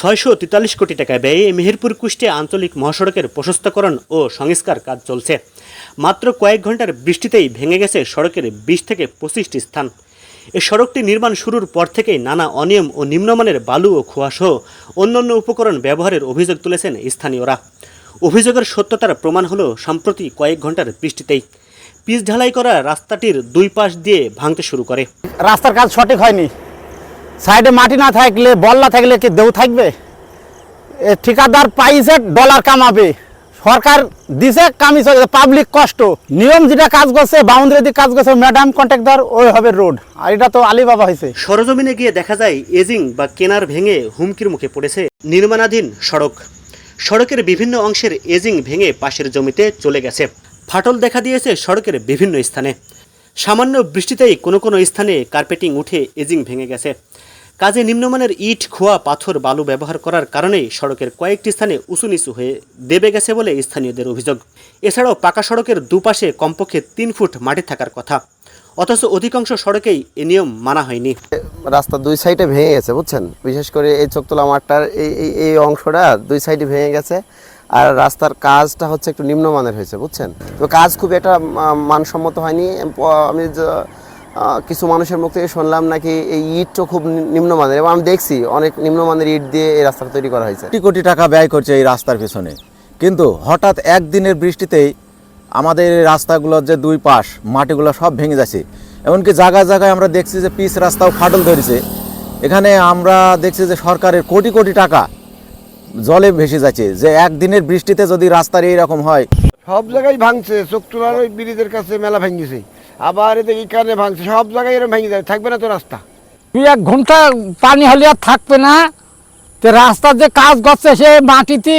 643 কোটি টাকা ব্যয়ে মেহেরপুর কুষ্টিয়া আঞ্চলিক মহাসড়কের প্রশস্তকরণ ও সংস্কার কাজ চলছে। মাত্র কয়েক ঘন্টার বৃষ্টিতেই ভেঙে গেছে সড়কের 20 থেকে 25টি স্থান। এই সড়কটি নির্মাণ শুরুর পর থেকেই নানা অনিয়ম ও নিম্নমানের বালু ও খোয়াসহ অন্যান্য উপকরণ ব্যবহারের অভিযোগ তুলেছেন স্থানীয়রা। অভিযোগের সত্যতার প্রমাণ হলো সম্প্রতি কয়েক ঘন্টার বৃষ্টিতেই পিচ ঢালাই করা রাস্তাটির দুই পাশ দিয়ে ভাঙতে শুরু করে। রাস্তার কাজ সঠিক হয়নি, সাইডে মাটি না থাকলে বল্লা থাকলে কি দেউ থাকবে? ঠিকাদার পাইছে ডলার কামাবে, সরকার দিছে কামি চলে, পাবলিক কষ্ট। নিয়ম যেটা কাজ করছে, বাউন্ডারি দিয়ে কাজ করছে ম্যাডাম কন্ট্রাক্টর, ওই হবে রোড। আর এটা তো আলিবাবা হয়েছে। সরজমিনে গিয়ে দেখা যায় এজিং বা কেনার ভেঙে হুমকির মুখে পড়েছে নির্মাণাধীন সড়ক। সড়কের বিভিন্ন অংশের এজিং ভেঙে পাশের জমিতে চলে গেছে। ফাটল দেখা দিয়েছে সড়কের বিভিন্ন স্থানে। সামান্য বৃষ্টিতেই কোনো কোনো স্থানে কার্পেটিং উঠে এজিং ভেঙে গেছে। কাজে নিম্নমানের ইট, খোয়া, পাথর, বালু ব্যবহার করার কারণেই সড়কের কয়েকটি স্থানে উঁচু নিচু হয়ে দেবে গেছে বলে স্থানীয়দের অভিযোগ। এছাড়াও পাকা সড়কের দুপাশে কমপক্ষে 3 ফুট মাটি থাকার কথা, অথচ অধিকাংশ সড়কেই এ নিয়ম মানা হয়নি। রাস্তা দুই সাইডে ভেঙে গেছে বুঝছেন, বিশেষ করে এই চোখতলা মাঠটার এই অংশটা দুই সাইডে ভেঙে গেছে। আর রাস্তার কাজটা হচ্ছে একটু নিম্নমানের হয়েছে বুঝছেন, তো কাজ খুব একটা মানসম্মত হয়নি। আমি কিছু মানুষের মুখ থেকে শুনলাম নাকি এই ইটও খুব নিম্নমানের, এবং আমি দেখছি অনেক নিম্নমানের ইট দিয়ে এই রাস্তাটা তৈরি করা হয়েছে। কোটি কোটি টাকা ব্যয় করছে এই রাস্তার পেছনে, কিন্তু হঠাৎ একদিনের বৃষ্টিতেই আমাদের রাস্তাগুলোর যে দুই পাশ মাটিগুলো সব ভেঙে যাচ্ছে। এমনকি জায়গায় জায়গায় আমরা দেখছি যে পিচ রাস্তাও ফাটল ধরেছে। এখানে আমরা দেখছি যে সরকারের কোটি কোটি টাকা জলে ভেসে যাচ্ছে, যে একদিনের বৃষ্টিতে যদি রাস্তার এইরকম হয়। সব জায়গায় ভাঙছে, চোখতলার ওই ব্রিজের কাছে মেলা ভেঙেছে, আবার এদিকে কারণে ভাঙছে, সব জায়গায় এরকম ভেঙে যাবে, থাকবে না তো রাস্তা। 1 ঘন্টা পানি হলে আর থাকবে না, তো রাস্তার যে কাজ করছে সে মাটিতে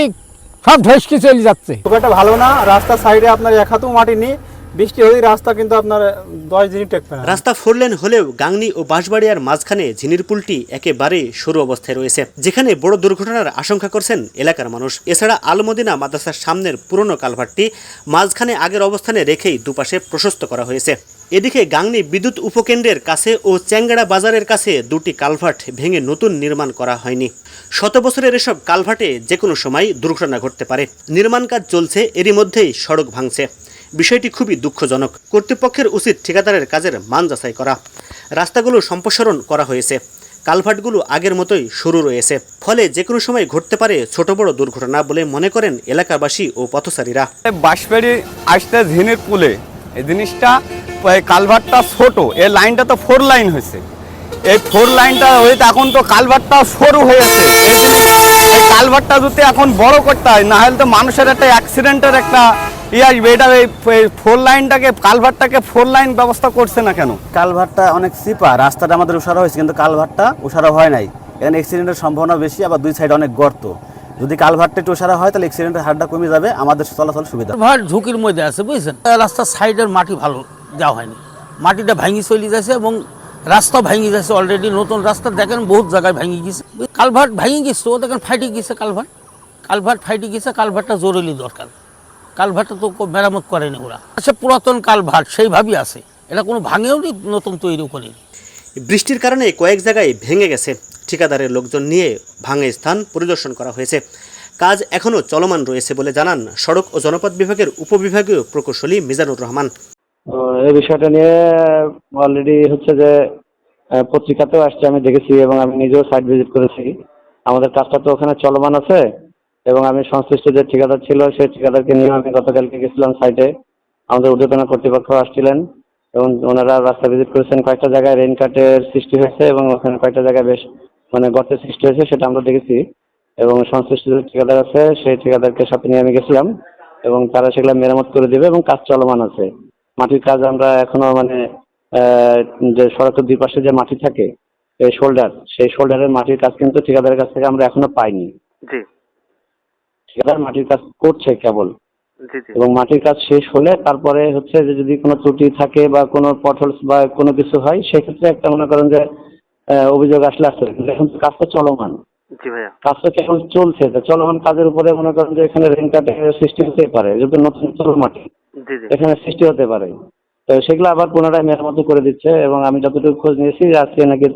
সব ঢসকে চলে যাচ্ছে। খুব একটা ভালো না। রাস্তার সাইডে আপনার এক হাতও মাটি নেই, বৃষ্টি হলেই রাস্তা কিন্তু আপনার 10 দিনই টেকবে না। রাস্তা 4 লেন হলেও গাংনী ও বাঁশবাড়িয়ার মাঝখানে ঝিনির পুলটি একেবারে সরু অবস্থায় রয়েছে, যেখানে বড় দুর্ঘটনার আশঙ্কা করছেন এলাকার মানুষ। এছাড়া আলমদিনা মাদ্রাসার সামনের পুরনো কালভার্টটি মাঝখানে আগের অবস্থানে রেখেই দুপাশে প্রশস্ত করা হয়েছে। এদিকে গাংনী বিদ্যুৎ উপকেন্দ্রের কাছে ও চ্যাংড়া বাজারের কাছে 2টি কালভার্ট ভেঙে নতুন নির্মাণ করা হয়নি। 100 বছরের এসব কালভার্টে যে কোনো সময় দুর্ঘটনা ঘটতে পারে। নির্মাণ কাজ চলছে, এরই মধ্যেই সড়ক ভাঙছে। বিষয়টি খুবই দুঃখজনক। কর্তৃপক্ষের উচিত ঠিকাদারের কাজের মান যাচাই করা। রাস্তাগুলো সম্প্রসারণ করা হয়েছে, কালভার্টগুলো আগের মতোই সরু রয়েছে, ফলে যে কোনো সময় ঘটতে পারে ছোট বড় দুর্ঘটনা বলে মনে করেন এলাকাবাসী ও পথচারীরা। বাঁশবাড়ি আসতে ঝিনির পুলে এই জিনিসটা কালভার্টটা ছোট, এই লাইনটা তো 4 লাইন হয়েছে। এই 4 লাইনটা হয়েছে, এখন তো কালভার্টটা সরু হয়েছে। এই কালভার্টটা যদি এখন বড় করতে হয়, না হলে তো মানুষের একটা অ্যাক্সিডেন্টের একটা আসবে। এটা এই 4 লাইনটাকে কালভার্টটাকে 4 লাইন ব্যবস্থা করছে না কেন? কালভার্টটা অনেক চিপা, রাস্তাটা আমাদের উসারা হয়েছে কিন্তু কালভার্টটা উসারা হয় নাই। এখানে অ্যাক্সিডেন্টের সম্ভাবনা বেশি, আবার দুই সাইডে অনেক গর্ত। যদি কালভার্টটা একটু উসারা হয় তাহলে অ্যাক্সিডেন্টের হারটা কমে যাবে, আমাদের চলাচল সুবিধা। কালভার্ট ঝুঁকির মধ্যে আছে বুঝছেন, রাস্তার সাইডের মাটি ভালো দেওয়া হয়নি, মাটিটা ভেঙে চলে যাচ্ছে এবং রাস্তা ভেঙে যাচ্ছে। অলরেডি নতুন রাস্তা দেখেন বহুত জায়গায় ভেঙে গেছে, কালভার্ট ভেঙে গেছে, ও দেখেন ফাইটে গেছে। কালভার্ট ফাইটে গেছে, কালভার্টটা জরুরি দরকার। কালভার্টটা তো মেরামত করেনি ওরা, আচ্ছা পুরাতন কালভার্ট সেইভাবেই আছে, এটা কোনো ভাঙেও নি, নতুন তৈরিও করেনি। বৃষ্টির কারণে কয়েক জায়গায় ভেঙে গেছে। ঠিকাদারের লোকজন নিয়ে ভাঙে স্থান পরিদর্শন করা হয়েছে। কাজ এখনও চলমান রয়েছে বলে জানান সড়ক ও জনপথ বিভাগের উপবিভাগীয় প্রকৌশলী মিজানুর রহমান। এই বিষয়টা নিয়ে অলরেডি হচ্ছে যে পত্রিকাতেও আসছে, আমি দেখেছি এবং আমি নিজেও সাইট ভিজিট করেছি। আমাদের কাজটা তো ওখানে চলমান আছে, এবং আমি সংশ্লিষ্ট যে ঠিকাদার ছিল সেই ঠিকাদারকে নিয়ে আমি গতকালকে গেছিলাম সাইটে। আমাদের ঊর্ধ্বতন কর্তৃপক্ষ আসছিলেন এবং ওনারা রাস্তা ভিজিট করেছেন। কয়েকটা জায়গায় রেন কাটের সৃষ্টি হয়েছে এবং ওখানে কয়েকটা জায়গায় বেশ গর্তের সৃষ্টি হয়েছে, সেটা আমরা দেখেছি। এবং সংশ্লিষ্ট যে ঠিকাদার আছে সেই ঠিকাদারকে সাথে নিয়ে আমি গেছিলাম এবং তারা সেগুলো মেরামত করে দেবে এবং কাজ চলমান আছে। মাটির কাজ আমরা এখনো যে সড়কের দুই পাশে যে মাটি থাকে এই সেই শোল্ডারের মাটির কাজ কিন্তু ঠিকাদারের কাছ থেকে আমরা এখনো পাইনি। ঠিকাদার মাটির কাজ করছে কেবল, এবং মাটির কাজ শেষ হলে তারপরে হচ্ছে যে যদি কোনো ত্রুটি থাকে বা কোনো পটহোলস বা কোনো কিছু হয় সেক্ষেত্রে একটা মনে করেন যে অভিযোগ আসলে এখন কাজটা চলমান। কাজটা কেবল চলছে, চলমান কাজের উপরে মনে করেন যে এখানে রেন কাটের সৃষ্টি হতে পারে, যদি নতুন মাটি এখানে সৃষ্টি হতে পারে, তো সেগুলো আবার পুনরায় মেরামত করে দিচ্ছে। এবং আমি যতটুকু খোঁজ নিয়েছি আজকে নাকি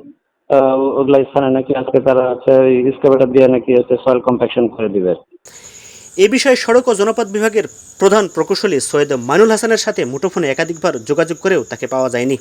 ওগুলা স্থানে নাকি আজকে তারা হচ্ছে স্কেভেটার দিয়ে নাকি হচ্ছে সয়েল কম্প্যাকশন করে দিবে। এ বিষয়ে সড়ক ও জনপথ বিভাগের প্রধান প্রকৌশলী সৈয়দ মাইনুল হাসানের সাথে মুঠোফোনে একাধিকবার যোগাযোগ করেও তাকে পাওয়া যায়নি।